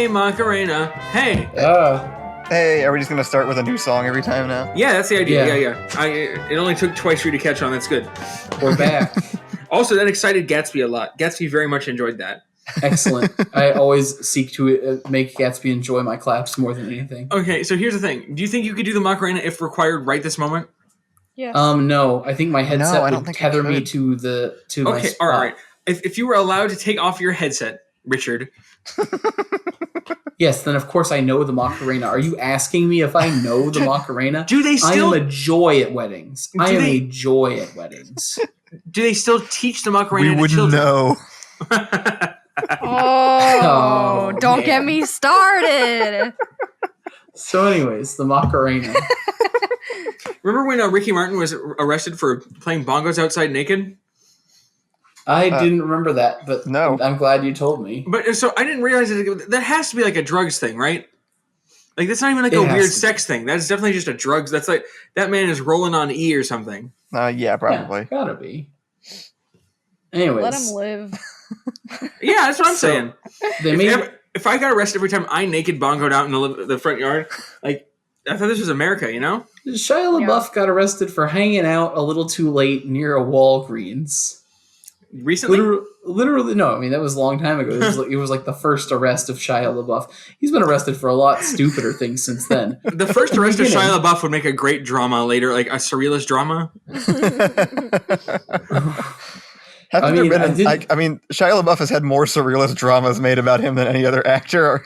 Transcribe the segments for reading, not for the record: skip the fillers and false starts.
Hey, Macarena. Hey. Hey, are we just going to start with a new song every time now? Yeah, that's the idea. Yeah. It only took twice for you to catch on. That's good. We're back. Also, that excited Gatsby a lot. Gatsby very much enjoyed that. Excellent. I always seek to make Gatsby enjoy my claps more than anything. Okay, so here's the thing. Do you think you could do the Macarena if required right this moment? Yes. No. I think my headset would tether me to my Okay, spot. all right. If you were allowed to take off your headset, Richard. Yes, then of course I know the Macarena. Are you asking me if I know the Macarena? Do they still? I am a joy at weddings. I am a joy at weddings. Do they still teach the Macarena We to children? know. Don't get me started. So anyways, the Macarena. Remember when Ricky Martin was arrested for playing bongos outside naked? I didn't remember that, but no. I'm glad you told me. But so I didn't realize that has to be like a drugs thing, right? Like that's not even like a weird sex thing. That's definitely just a drugs. That's like that man is rolling on E or something. Yeah, probably. Yeah, gotta be. Anyways, let him live. Yeah, that's what I'm saying. If I got arrested every time I naked bongoed out in the front yard, like I thought this was America, you know? Shia LaBeouf got arrested for hanging out a little too late near a Walgreens. Recently? Literally, no. I mean, that was a long time ago. It was like the first arrest of Shia LaBeouf. He's been arrested for a lot stupider things since then. The first arrest of Shia LaBeouf would make a great drama later, like a surrealist drama. I mean, Shia LaBeouf has had more surrealist dramas made about him than any other actor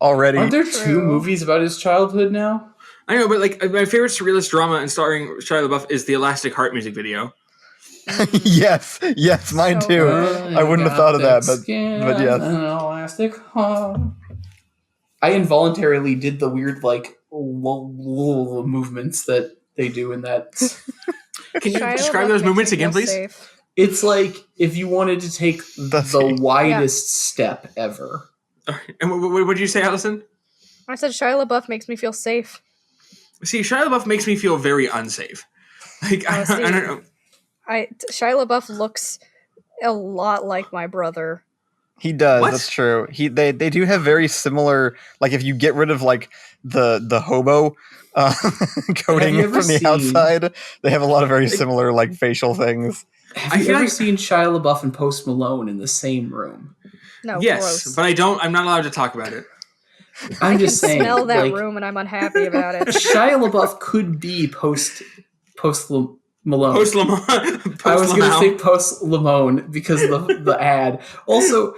already. Aren't there two movies about his childhood now? I know, but like my favorite surrealist drama and starring Shia LaBeouf is the Elastic Heart music video. yes, mine too. I wouldn't have thought of that, but yes. Elastic heart. I involuntarily did the weird like movements that they do in that. Can you describe those movements again, please? Safe. It's like if you wanted to take the widest step ever. And what did you say, Allison? I said Shia LaBeouf makes me feel safe. See, Shia LaBeouf makes me feel very unsafe. Like I don't know. Shia LaBeouf looks a lot like my brother. He does. What? That's true. They do have very similar. Like if you get rid of like the hobo coating from the outside, they have a lot of very similar like facial things. Have you ever seen Shia LaBeouf and Post Malone in the same room? No. Yes, gross. but I'm not allowed to talk about it. I'm just saying. Smell that like, room, and I'm unhappy about it. Shia LaBeouf could be Post Malone. Post Lamont. I was going to say Post Lamone because of the ad. Also,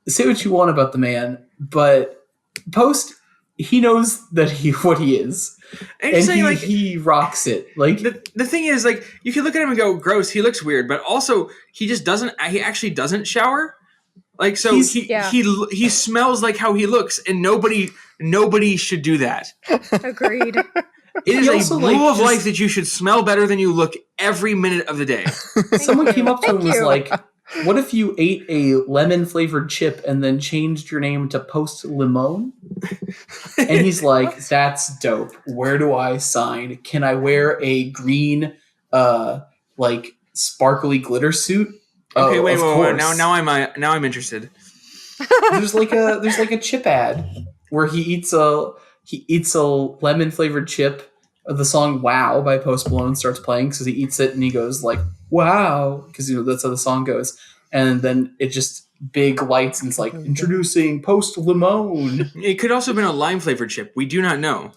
say what you want about the man, but Post, he knows that what he is. And he rocks it. Like the thing is, like, you can look at him and go, gross, he looks weird, but also he actually doesn't shower. Like, so he smells like how he looks, and nobody should do that. Agreed. It is a rule of life that you should smell better than you look every minute of the day. Someone came up to him and was like, what if you ate a lemon-flavored chip and then changed your name to Post Limone? And he's like, that's dope. Where do I sign? Can I wear a green, like, sparkly glitter suit? Okay, wait. Now I'm interested. There's like a chip ad where he eats a lemon flavored chip. The song "Wow" by Post Malone starts playing because he eats it and he goes like "Wow" because that's how the song goes, and then it just big lights and it's like introducing Post Limone. It could also have been a lime flavored chip. We do not know.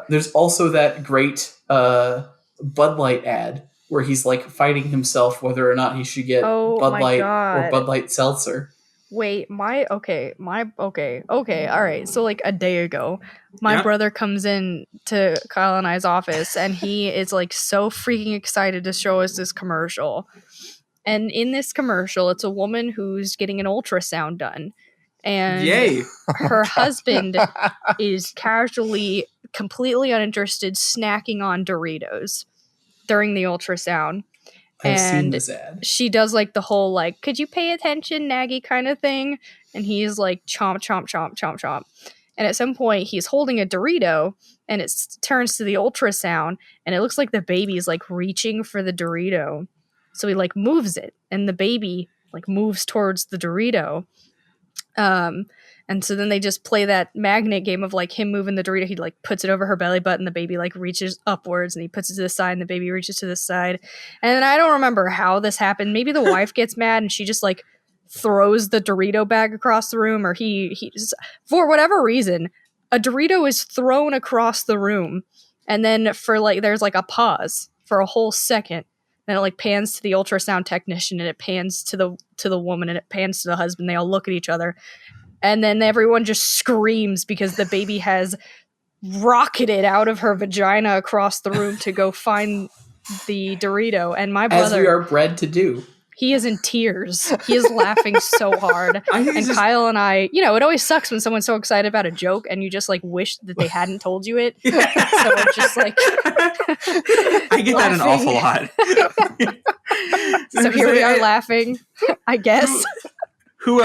There's also that great Bud Light ad where he's like fighting himself whether or not he should get Bud Light or Bud Light Seltzer. Wait, okay, all right. So like a day ago, my brother comes in to Kyle and I's office and he is like so freaking excited to show us this commercial. And in this commercial, it's a woman who's getting an ultrasound done. And yay. Her husband is casually, completely uninterested, snacking on Doritos during the ultrasound. I've seen this ad. She does like the whole like, could you pay attention, Naggy kind of thing. And he's like chomp, chomp, chomp, chomp, chomp. And at some point he's holding a Dorito and it turns to the ultrasound and it looks like the baby's like reaching for the Dorito. So he like moves it and the baby like moves towards the Dorito. And so then they just play that magnet game of like him moving the Dorito. He like puts it over her belly button. The baby like reaches upwards and he puts it to the side and the baby reaches to the side. And then I don't remember how this happened. Maybe the wife gets mad and she just like throws the Dorito bag across the room, or he just, for whatever reason, a Dorito is thrown across the room. And then for like, there's like a pause for a whole second. Then it like pans to the ultrasound technician and it pans to the woman and it pans to the husband. They all look at each other. And then everyone just screams because the baby has rocketed out of her vagina across the room to go find the Dorito. And my brother, as we are bred to do, he is in tears. He is laughing so hard. And Kyle and I, you know, it always sucks when someone's so excited about a joke and you just like wish that they hadn't told you it. So it's just like I get that an awful lot. So here we are laughing, I guess. Who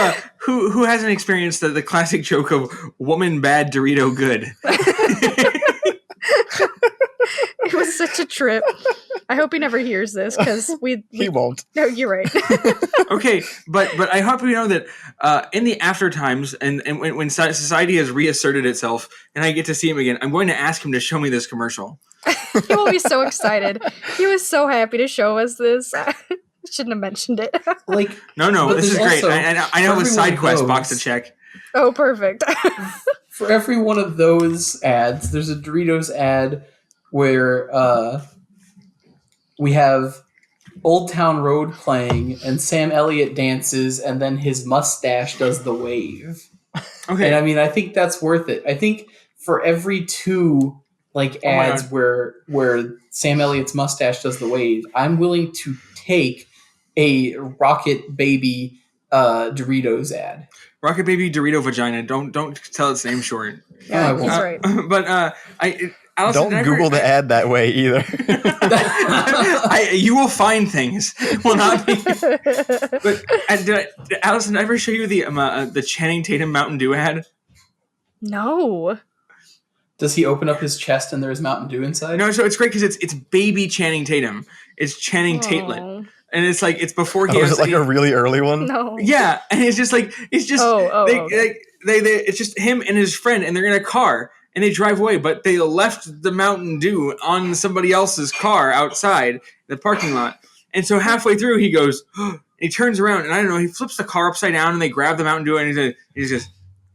hasn't experienced the classic joke of woman bad, Dorito good? It was such a trip. I hope he never hears this because he won't. No, you're right. Okay, but I hope you know that in the after times and when society has reasserted itself and I get to see him again, I'm going to ask him to show me this commercial. He will be so excited. He was so happy to show us this. Shouldn't have mentioned it. Like no, this is great. I know a side quest box to check. Oh, perfect. For every one of those ads, there's a Doritos ad where we have Old Town Road playing and Sam Elliott dances and then his mustache does the wave. Okay. And I mean, I think that's worth it. I think for every two like ads where Sam Elliott's mustache does the wave, I'm willing to take a Rocket Baby Doritos ad. Rocket Baby Dorito Vagina. Don't tell its name short. Yeah, he's right. But Allison, don't Google the ad that way either. You will find things. Will not be. But Allison, did I ever show you the Channing Tatum Mountain Dew ad? No. Does he open up his chest and there's Mountain Dew inside? No, so it's great because it's baby Channing Tatum. It's Channing Tatelet. And it's like it's before he. Is it like a really early one? No. Yeah, and it's just like it's just it's just him and his friend, and they're in a car, and they drive away, but they left the Mountain Dew on somebody else's car outside the parking lot, and so halfway through he goes, and he turns around, and I don't know, he flips the car upside down, and they grab the Mountain Dew, and he's just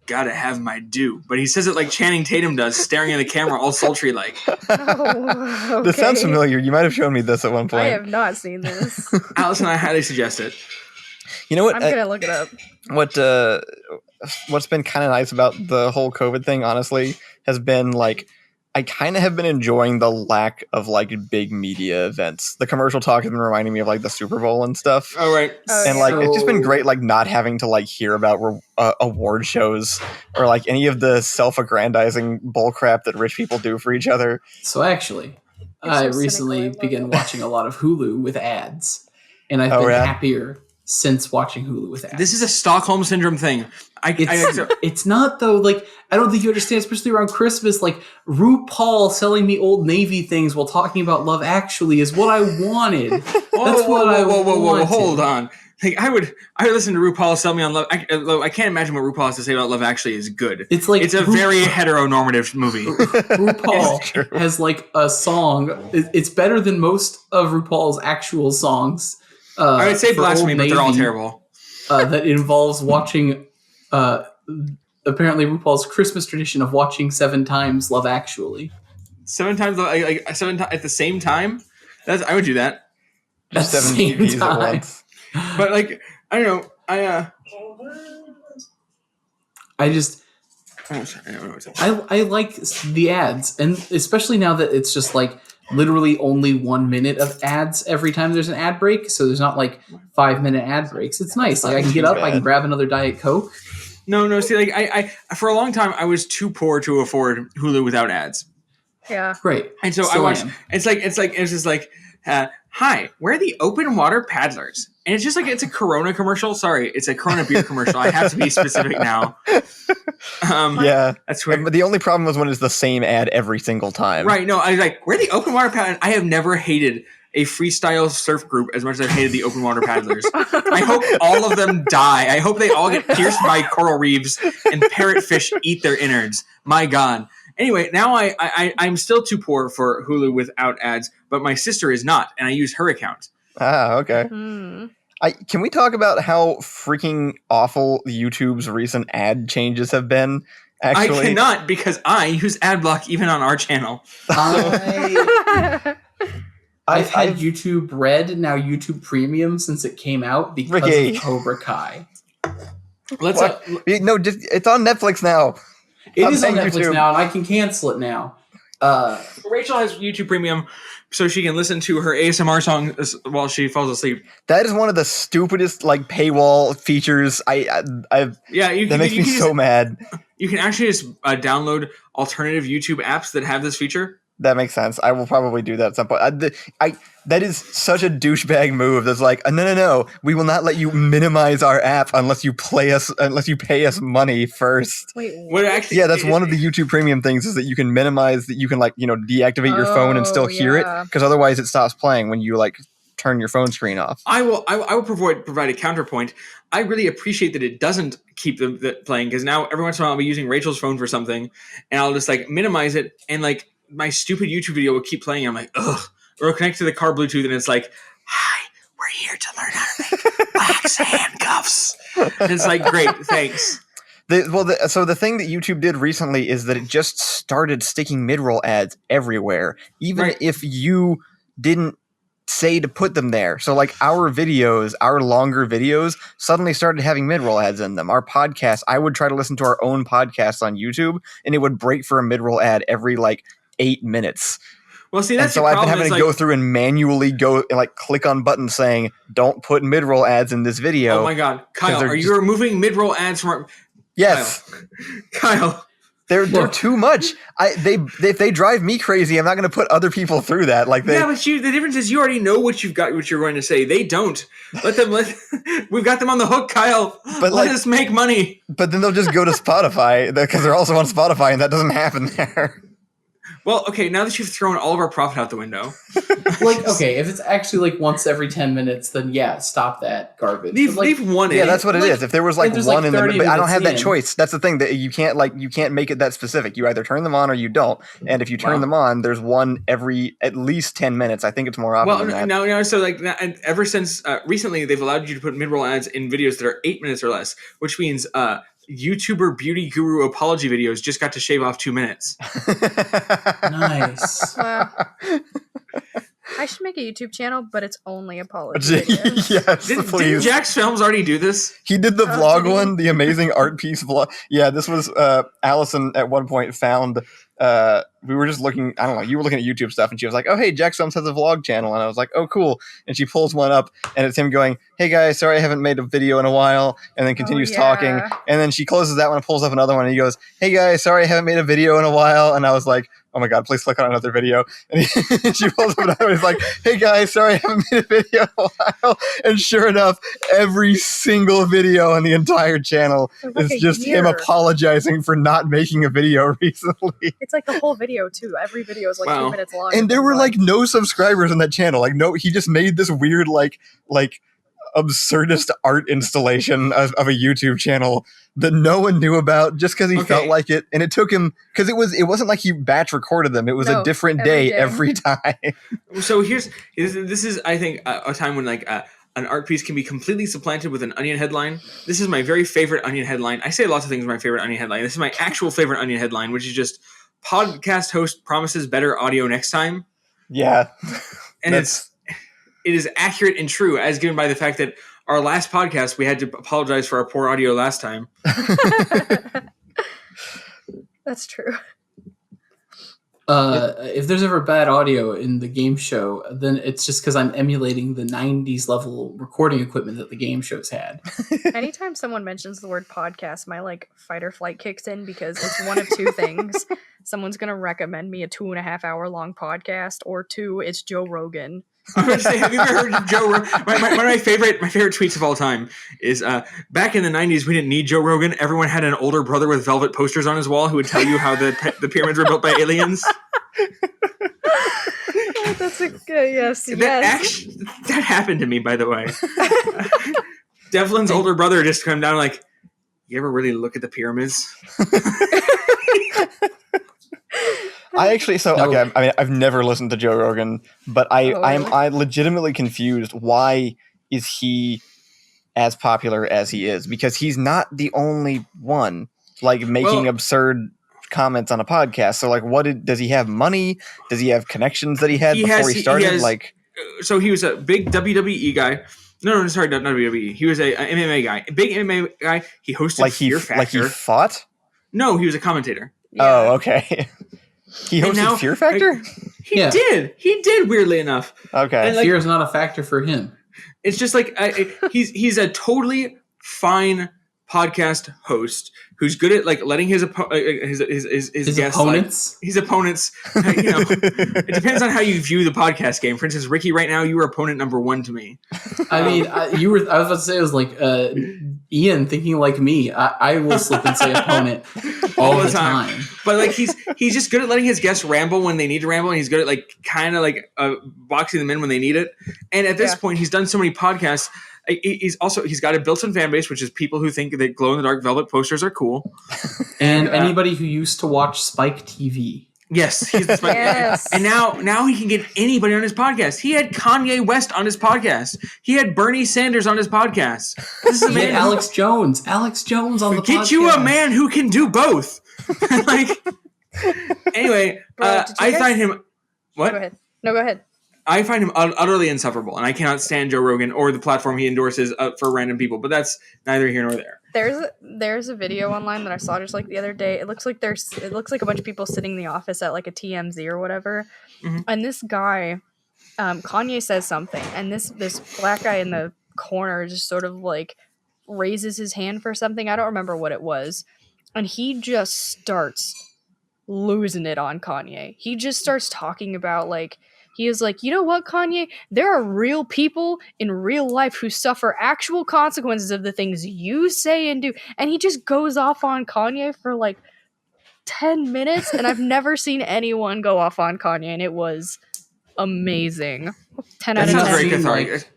gotta have my dew, but he says it like Channing Tatum does, staring at the camera, all sultry like. Oh, okay. This sounds familiar. You might have shown me this at one point. I have not seen this. Allison, I highly suggest it. You know what? I'm gonna look it up. What's been kind of nice about the whole COVID thing, honestly, has been like I kind of have been enjoying the lack of like big media events. The commercial talk has been reminding me of like the Super Bowl and stuff. Oh, right. And like it's just been great, like not having to like hear about award shows or like any of the self-aggrandizing bullcrap that rich people do for each other. So actually, I recently began watching a lot of Hulu with ads, and I've been happier since watching Hulu with ads. This is a Stockholm Syndrome thing. It's not though. Like I don't think you understand, especially around Christmas. Like RuPaul selling me Old Navy things while talking about Love Actually is what I wanted. That's what I wanted. Hold on. Like I would listen to RuPaul sell me on Love. I can't imagine what RuPaul has to say about Love Actually is good. It's like it's a very heteronormative movie. RuPaul has like a song. It's better than most of RuPaul's actual songs. I would say Blasphemy, but they're all terrible. That involves watching. Apparently, RuPaul's Christmas tradition of watching 7 times Love Actually. 7 times, like 7 times at the same time. I would do that. At 7 EPs at once. But like, I don't know. I like the ads, and especially now that it's just like literally only 1 minute of ads every time there's an ad break. So there's not like 5-minute ad breaks. It's nice. Like I can get up, I can grab another Diet Coke. No. See, like I for a long time I was too poor to afford Hulu without ads. Yeah. Great. And so I watched. It's just like, hi, we're the open water paddlers. And it's just like, it's a Corona commercial. Sorry, it's a Corona beer commercial. I have to be specific now. Yeah. That's weird. But the only problem was when it's the same ad every single time. Right. No, I was like, we're the open water paddlers. I have never hated a freestyle surf group as much as I've hated the open water paddlers. I hope all of them die. I hope they all get pierced by coral reefs and parrotfish eat their innards. My God. Anyway, now I'm still too poor for Hulu without ads, but my sister is not, and I use her account. Ah, okay. Can we talk about how freaking awful YouTube's recent ad changes have been? Actually, I cannot, because I use AdBlock even on our channel. I've had YouTube Red, now YouTube Premium since it came out because of Cobra Kai. It's on Netflix now. It is on Netflix YouTube now, and I can cancel it now. Rachel has YouTube Premium, so she can listen to her ASMR song while she falls asleep. That is one of the stupidest paywall features. That makes me so mad. You can actually just download alternative YouTube apps that have this feature. That makes sense. I will probably do that at some point. That is such a douchebag move. That's no. We will not let you minimize our app unless you pay us money first. Wait, what? Yeah, that's one of the YouTube Premium things is that you can minimize that you can deactivate your phone and still hear it because otherwise it stops playing when you turn your phone screen off. I will provide a counterpoint. I really appreciate that it doesn't keep the playing because now every once in a while I'll be using Rachel's phone for something and I'll just minimize it and my stupid YouTube video will keep playing. I'm like, ugh. Or I'll connect to the car Bluetooth and it's like, hi, we're here to learn how to make wax handcuffs. And it's great, thanks. So the thing that YouTube did recently is that it just started sticking mid-roll ads everywhere, even if you didn't say to put them there. So our videos, our longer videos suddenly started having mid-roll ads in them. Our podcast, I would try to listen to our own podcast on YouTube and it would break for a mid-roll ad every 8 minutes. Well, see, that's so I've been having to go through and manually go and click on buttons saying, don't put mid-roll ads in this video. Oh my God. Kyle, are you removing mid-roll ads from our... Yes. Kyle. They're too much. If they drive me crazy, I'm not going to put other people through that. But the difference is you already know what you're going to say. They don't. We've got them on the hook, Kyle. But let us make money. But then they'll just go to Spotify because they're also on Spotify, and that doesn't happen there. Well, okay, now that you've thrown all of our profit out the window. Okay, if it's actually once every 10 minutes, then yeah, stop that garbage. Leave one in. Yeah, that's what it is. If there was one in the but I don't have that choice. That's the thing that you can't make it that specific. You either turn them on or you don't. And if you turn them on, there's one every at least 10 minutes. I think it's more often than that. So ever since recently they've allowed you to put mid-roll ads in videos that are 8 minutes or less, which means YouTuber beauty guru apology videos just got to shave off 2 minutes. Nice. I should make a YouTube channel, but it's only apology videos. Yes, please. Didn't Jack's Films already do this? He did the vlog one, the amazing art piece vlog. Yeah, this was Allison at one point found. We were just looking, I don't know, you were looking at YouTube stuff and she was like, oh, hey, Jack Films has a vlog channel. And I was like, oh, cool. And she pulls one up and it's him going, hey guys, sorry I haven't made a video in a while. And then continues talking. And then she closes that one and pulls up another one and he goes, hey guys, sorry I haven't made a video in a while. And I was like, oh my God, please click on another video. And she pulls up another one and he's like, hey guys, sorry I haven't made a video in a while. And sure enough, every single video on the entire channel is just him apologizing for not making a video recently. It's the whole video too. Every video is 2 minutes long. And there were no subscribers on that channel. He just made this weird absurdist art installation of a YouTube channel that no one knew about just because he felt like it. And it took him because it wasn't like he batch recorded them. It was a different day every time. So this is I think a time when an art piece can be completely supplanted with an Onion headline. This is my very favorite Onion headline. I say lots of things are my favorite Onion headline. This is my actual favorite Onion headline, which is just podcast host promises better audio next time. Yeah. And it is accurate and true as given by the fact that our last podcast, we had to apologize for our poor audio last time. That's true. If there's ever bad audio in the game show, then it's just because I'm emulating the 90s level recording equipment that the game shows had. Anytime someone mentions the word podcast, my fight or flight kicks in because it's one of two things. Someone's going to recommend me a 2.5 hour long podcast, or two, it's Joe Rogan. I'm going to say, have you ever heard of Joe Rogan? One of my favorite tweets of all time is back in the 90s, we didn't need Joe Rogan. Everyone had an older brother with velvet posters on his wall who would tell you how the pyramids were built by aliens. Oh, That's a good yes. That happened to me, by the way. Devlin's older brother just come down like, you ever really look at the pyramids? Okay, I mean, I've never listened to Joe Rogan, but I'm legitimately confused. Why is he as popular as he is? Because he's not the only one making absurd comments on a podcast. So does he have money? Does he have connections that he had before he started? So he was a big WWE guy. No, sorry, not WWE. He was a MMA guy. A big MMA guy. He hosted Fear Factor. Like he fought? No, he was a commentator. Yeah. Oh, okay. He hosted Fear Factor? He did, weirdly enough. Okay. And fear is not a factor for him. It's just he's a totally fine podcast host who's good at letting his guests, opponents. His opponents. It depends on how you view the podcast game. For instance, Ricky, right now you are opponent number 1 to me. I mean, I was about to say it was like Ian thinking like me. I will slip and say opponent all the time. But he's just good at letting his guests ramble when they need to ramble, and he's good at boxing them in when they need it. And at this point, he's done so many podcasts. He's got a built-in fan base, which is people who think that glow-in-the-dark velvet posters are cool. And anybody who used to watch Spike TV. Yes, he's the Spike. Yes. And now he can get anybody on his podcast. He had Kanye West on his podcast. He had Bernie Sanders on his podcast. This is a man. Alex Jones on the podcast. Get you a man who can do both. Anyway, I find him. What? Go ahead. No, go ahead. I find him utterly insufferable, and I cannot stand Joe Rogan or the platform he endorses for random people. But that's neither here nor there. There's a video online that I saw just the other day. It looks like a bunch of people sitting in the office at a TMZ or whatever, and this guy, Kanye says something, and this black guy in the corner just sort of raises his hand for something. I don't remember what it was, and he just starts losing it on Kanye. He just starts talking about he is you know what, Kanye? There are real people in real life who suffer actual consequences of the things you say and do. And he just goes off on Kanye for 10 minutes. And I've never seen anyone go off on Kanye. And it was amazing. 10 out of 10. Very cathartic.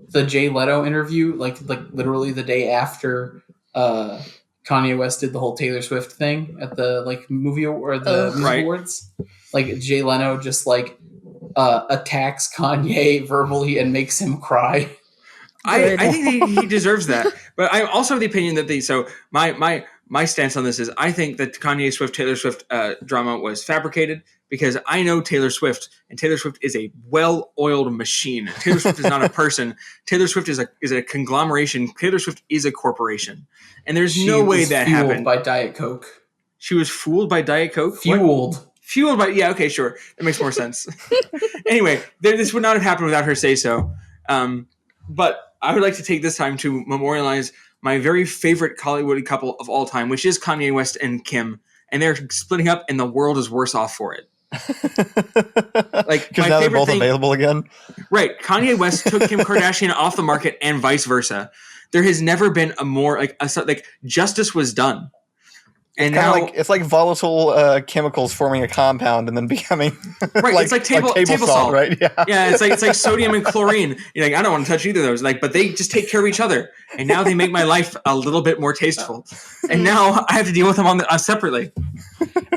The Jay Leto interview, literally the day after Kanye West did the whole Taylor Swift thing at the movie or the music awards. Jay Leno just attacks Kanye verbally and makes him cry. I think he deserves that, but I also have the opinion that my stance on this is I think that Taylor Swift drama was fabricated because I know Taylor Swift, and Taylor Swift is a well-oiled machine. Taylor Swift is not a person. Taylor Swift is a conglomeration. Taylor Swift is a corporation, and there's no way that happened. By Diet Coke. She was fooled by Diet Coke. Fueled by, yeah, okay, sure. That makes more sense. Anyway, this would not have happened without her say-so. But I would like to take this time to memorialize my very favorite Hollywood couple of all time, which is Kanye West and Kim. And they're splitting up, and the world is worse off for it. Because now they're both available again? Right. Kanye West took Kim Kardashian off the market and vice versa. There has never been a more, justice was done. And now it's like volatile chemicals forming a compound and then becoming right. It's like table salt, right? Yeah. It's like sodium and chlorine. You're I don't want to touch either of those. But they just take care of each other, and now they make my life a little bit more tasteful. And now I have to deal with them separately.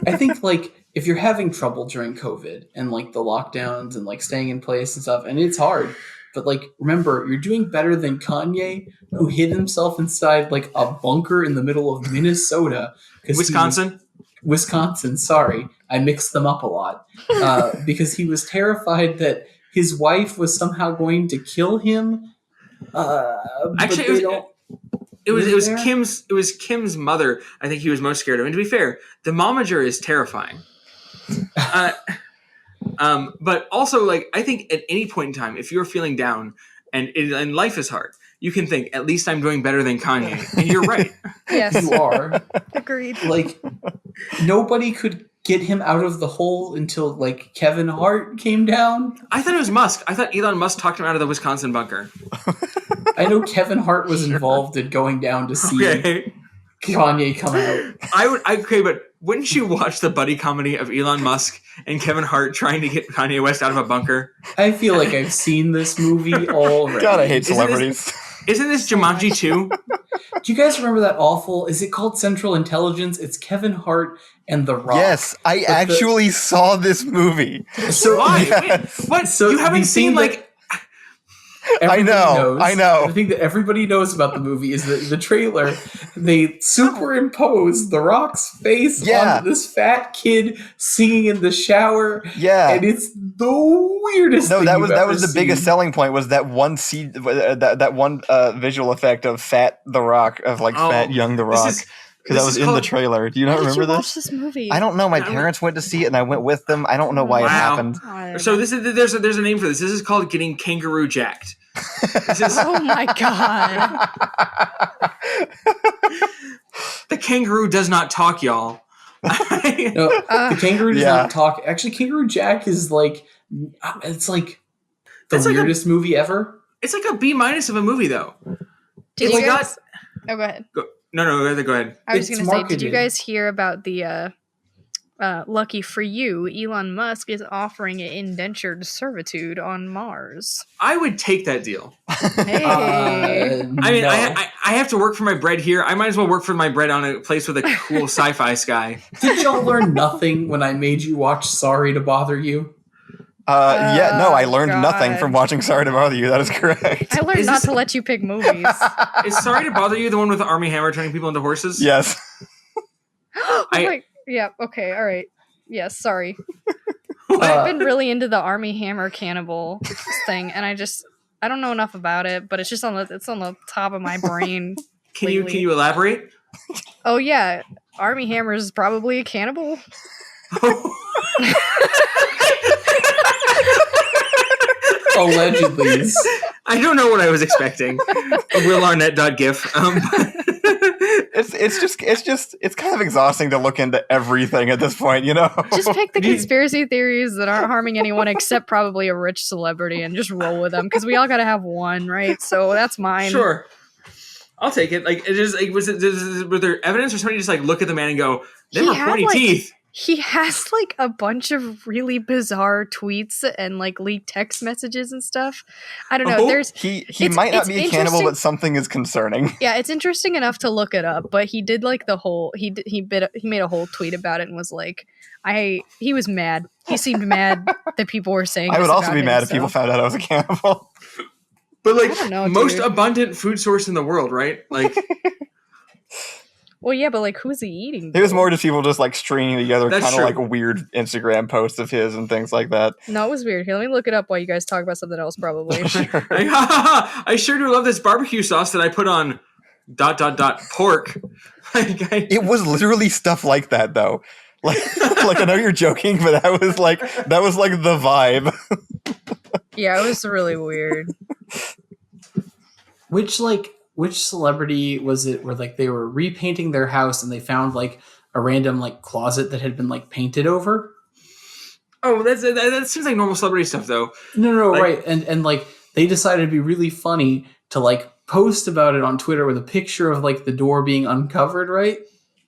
I think if you're having trouble during COVID and the lockdowns and staying in place and stuff, and it's hard. But remember, you're doing better than Kanye, who hid himself inside a bunker in the middle of Minnesota. Wisconsin, sorry. I mixed them up a lot. Because he was terrified that his wife was somehow going to kill him. Actually, it was Kim's mother. I think he was most scared of. And to be fair, the momager is terrifying. But also, I think at any point in time, if you're feeling down and life is hard, you can think, at least I'm doing better than Kanye. And you're right. Yes. You are. Agreed. Nobody could get him out of the hole until, Kevin Hart came down. I thought it was Musk. I thought Elon Musk talked him out of the Wisconsin bunker. I know Kevin Hart was involved in going down to see Kanye come out. Okay, but wouldn't you watch the buddy comedy of Elon Musk and Kevin Hart trying to get Kanye West out of a bunker? I feel like I've seen this movie already. God, I hate celebrities. Isn't this Jumanji 2? Do you guys remember that awful? Is it called Central Intelligence? It's Kevin Hart and The Rock. Yes, I actually saw this movie. So Why? Yes. Wait, what? So you haven't the seen thing like? I know. The thing that everybody knows about the movie is that the trailer, they superimpose The Rock's face onto this fat kid singing in the shower. Yeah, and it's the weirdest. No, thing that you've was the seen. biggest selling point was that one that one visual effect of fat The Rock fat young The Rock. Because that was in the trailer. Do you not remember Watch this movie? I don't know. My parents went to see it, and I went with them. I don't know why it happened. So there's a name for this. This is called getting kangaroo jacked. Oh my god! The kangaroo does not talk, y'all. The kangaroo does not talk. Actually, Kangaroo Jack is it's like the weirdest movie ever. It's like a B- of a movie, though. Did you guys? Oh, go ahead. No, go ahead. I was going to say, did you guys hear about the lucky for you, Elon Musk is offering an indentured servitude on Mars? I would take that deal. Hey. I mean, I have to work for my bread here. I might as well work for my bread on a place with a cool sci-fi sky. Did y'all learn nothing when I made you watch Sorry to Bother You? I learned nothing from watching Sorry to Bother You. That is correct. I learned not to let you pick movies. Is Sorry to Bother You the one with Armie Hammer turning people into horses? Yes. Yeah, okay, all right. Yes, sorry. I've been really into the Armie Hammer cannibal thing, and I don't know enough about it, but it's just on the top of my brain. Can you elaborate? Oh yeah, Armie Hammer is probably a cannibal. Allegedly. I don't know what I was expecting. WillArnett.gif. It's kind of exhausting to look into everything at this point, you know? Just pick the conspiracy theories that aren't harming anyone except probably a rich celebrity and just roll with them, because we all gotta have one, right? So that's mine. Sure. I'll take it. Like, it is like, was there evidence, or somebody just like look at the man and go, "Them are pointy teeth"? He has like a bunch of really bizarre tweets and like leaked text messages and stuff. I don't know. He might not be a cannibal, but something is concerning. Yeah, it's interesting enough to look it up. But he did like the whole he made a whole tweet about it and was like, he was mad. He seemed mad that people were saying. I would also be mad if people found out I was a cannibal. But like most abundant food source in the world, right? Like. Well, yeah, but like, who's he eating? It was more just people just like stringing together kind of true. like weird Instagram posts of his and things like that. No, it was weird. Here, let me look it up while you guys talk about something else, probably. Sure. I sure do love this barbecue sauce that I put on ... pork. It was literally stuff like that, though. Like I know you're joking, but that was like the vibe. Yeah, it was really weird. Which celebrity was it where like they were repainting their house and they found like a random like closet that had been like painted over? Oh, that seems like normal celebrity stuff, though. No, right. And like they decided it'd be really funny to like post about it on Twitter with a picture of like the door being uncovered, right?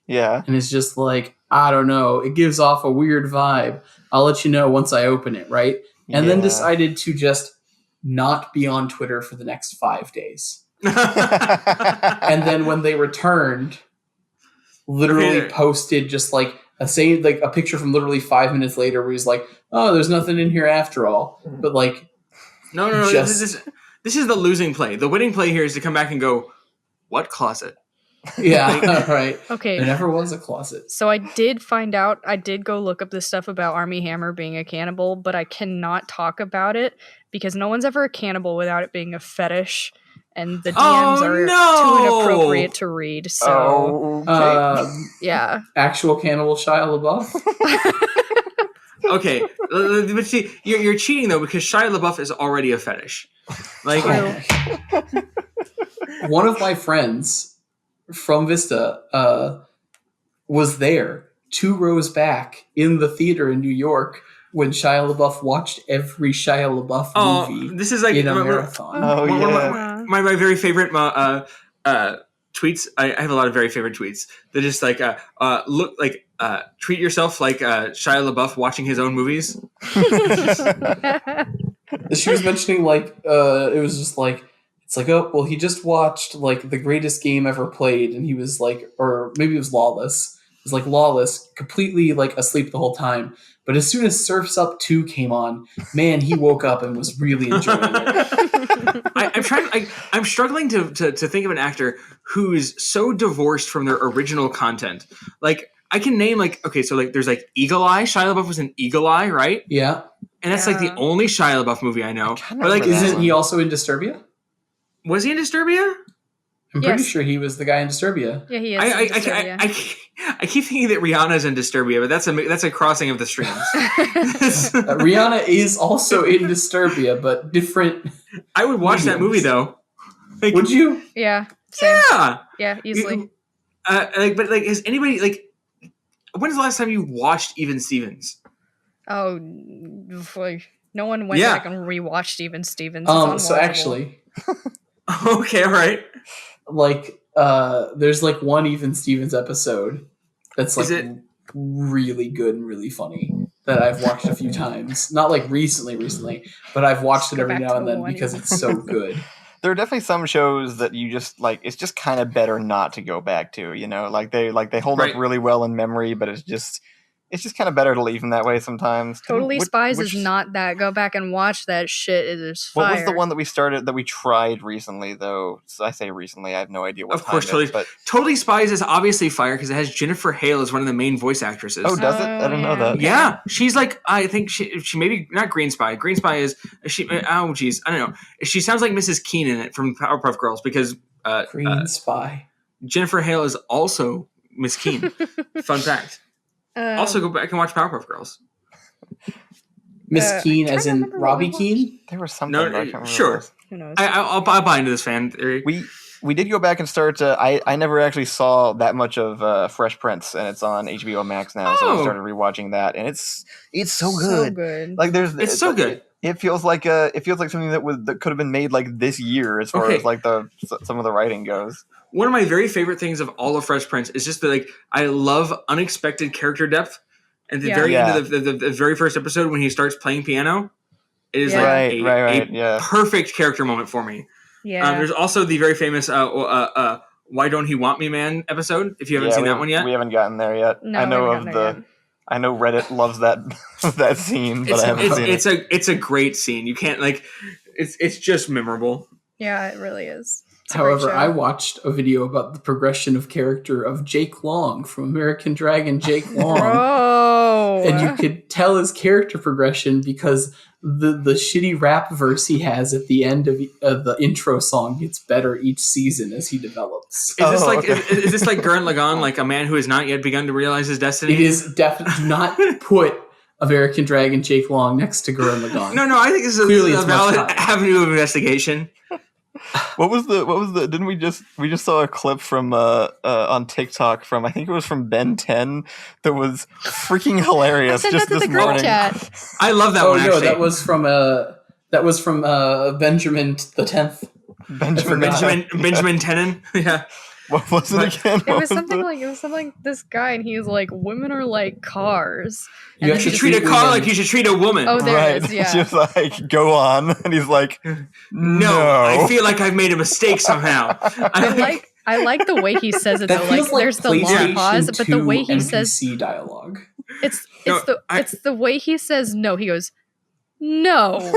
Yeah. And it's just like, I don't know, it gives off a weird vibe. I'll let you know once I open it, right? And then decided to just not be on Twitter for the next 5 days. And then when they returned, literally posted just like a picture from literally 5 minutes later where he's like, "Oh, there's nothing in here after all." But like, no. This is the losing play. The winning play here is to come back and go, "What closet?" Yeah, right. Okay. There never was a closet. So I did go look up this stuff about Armie Hammer being a cannibal, but I cannot talk about it because no one's ever a cannibal without it being a fetish. And the DMs are too inappropriate to read. So, yeah. Actual cannibal Shia LaBeouf? Okay. But see, you're cheating, though, because Shia LaBeouf is already a fetish. Like, one of my friends from Vista was there 2 rows back in the theater in New York when Shia LaBeouf watched every Shia LaBeouf movie this is like in a marathon. Oh, yeah. My very favorite tweets. I have a lot of very favorite tweets. They're just like, look like, treat yourself like Shia LaBeouf watching his own movies. She was mentioning like, it was just like, it's like, oh, well, he just watched like the greatest game ever played, and he was like, or maybe it was Lawless. It was like Lawless, completely like asleep the whole time. But as soon as Surf's Up 2 came on, man, he woke up and was really enjoying it. I'm struggling to think of an actor who is so divorced from their original content. Like, I can name like, okay, so like there's like Eagle Eye. Shia LaBeouf was in Eagle Eye, right? Yeah. And that's like the only Shia LaBeouf movie I know. But like, isn't he also in Disturbia? Was he in Disturbia? I'm pretty sure he was the guy in Disturbia. Yeah, he is. I keep thinking that Rihanna's in Disturbia, but that's a crossing of the streams. Rihanna is also in Disturbia, but different. I would watch that movie though. Like, would you? Yeah. Same. Yeah, easily. But has anybody like? When's the last time you watched Even Stevens? Oh, no one went back and rewatched Even Stevens. So actually, okay, all right. Like, there's like one Even Stevens episode that's like really good and really funny that I've watched a few times. Not like recently, but I've watched it every now and then because it's so good. There are definitely some shows that you just like. It's just kind of better not to go back to. You know, like they hold up really well in memory, but it's just kind of better to leave them that way sometimes. Totally Spies is not that. Go back and watch that shit. It is fire. What was the one that we tried recently, though? So I say recently, I have no idea what of course, Totally Spies is obviously fire because it has Jennifer Hale as one of the main voice actresses. Oh, does it? I didn't know that. Yeah, she's like, I think she maybe not Green Spy. Green Spy is she? Oh, geez, I don't know. She sounds like Mrs. Keen in it from Powerpuff Girls because Green Spy. Jennifer Hale is also Miss Keen. Fun fact. Also, go back and watch Powerpuff Girls. Miss Keen, as in Robbie Keane. There was something. No, sure. Who knows? I'll buy into this fan theory. We did go back and start. I never actually saw that much of Fresh Prince, and it's on HBO Max now. So I started rewatching that, and it's so good. So good. Like it's so good. It feels like something that could have been made like this year, as far as like some of the writing goes. One of my very favorite things of all of Fresh Prince is just that, like, I love unexpected character depth. At the very end of the very first episode, when he starts playing piano, it is a perfect character moment for me. Yeah. There's also the very famous "Why Don't He Want Me, Man" episode. If you haven't seen that one yet, we haven't gotten there yet. No, I know Reddit loves that that scene, but I haven't seen it. It's a great scene. You can't it's just memorable. Yeah, it really is. However, I watched a video about the progression of character of Jake Long from American Dragon. Jake Long, and you could tell his character progression because the shitty rap verse he has at the end of the intro song gets better each season as he develops. Is this like Gurren Lagann, like a man who has not yet begun to realize his destiny? It is definitely. Do not put American Dragon Jake Long next to Gurren Lagann. No, I think this is clearly a valid avenue of investigation. What was the didn't we just saw a clip from on TikTok from, I think it was from Ben 10, that was freaking hilarious just this morning. I love that one. No, that was from Benjamin the 10th. Benjamin Tenon. Yeah. What was it again? It was something like this guy, and he was like, "Women are like cars." You should treat a car like you should treat a woman. Oh, there it is. Yeah. She's like, "Go on," and he's like, "No, I feel like I've made a mistake somehow." I like the way he says it though. Like there's the long pause, but the way he says dialogue. It's the way he says no. He goes, "No,"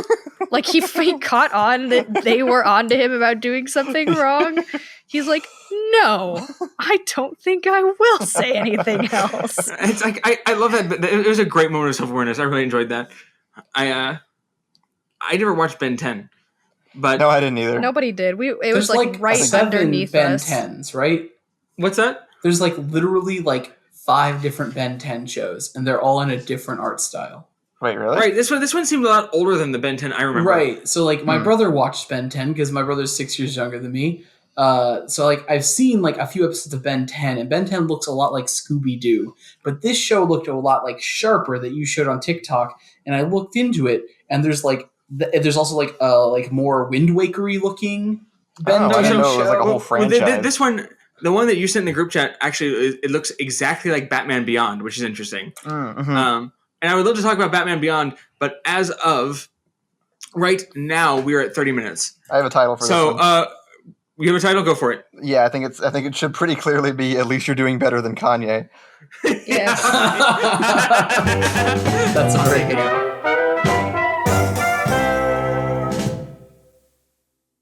like he caught on that they were onto him about doing something wrong. He's like, "No, I don't think I will say anything else." It's like I love that. But it was a great moment of self-awareness. I really enjoyed that. I never watched Ben 10, but no, I didn't either. Nobody did. It was like right underneath Ben us. 10s, right? What's that? There's like literally like 5 different Ben 10 shows, and they're all in a different art style. Wait, really? Right. This one seemed a lot older than the Ben 10 I remember. Right. So like my brother watched Ben 10 because my brother's 6 years younger than me. So like I've seen like a few episodes of Ben 10, and Ben 10 looks a lot like Scooby-Doo, but this show looked a lot like Sharper that you showed on TikTok, and I looked into it, and there's also like more Wind Waker-y looking Ben 10 show. It was like a whole franchise. the one that you sent in the group chat, actually, it looks exactly like Batman Beyond, which is interesting. Mm-hmm. And I would love to talk about Batman Beyond, but as of right now, we're at 30 minutes. I have a title for this one. You have a title? Go for it. Yeah, I think it should pretty clearly be "At least you're doing better than Kanye." Yes. That's a very good one.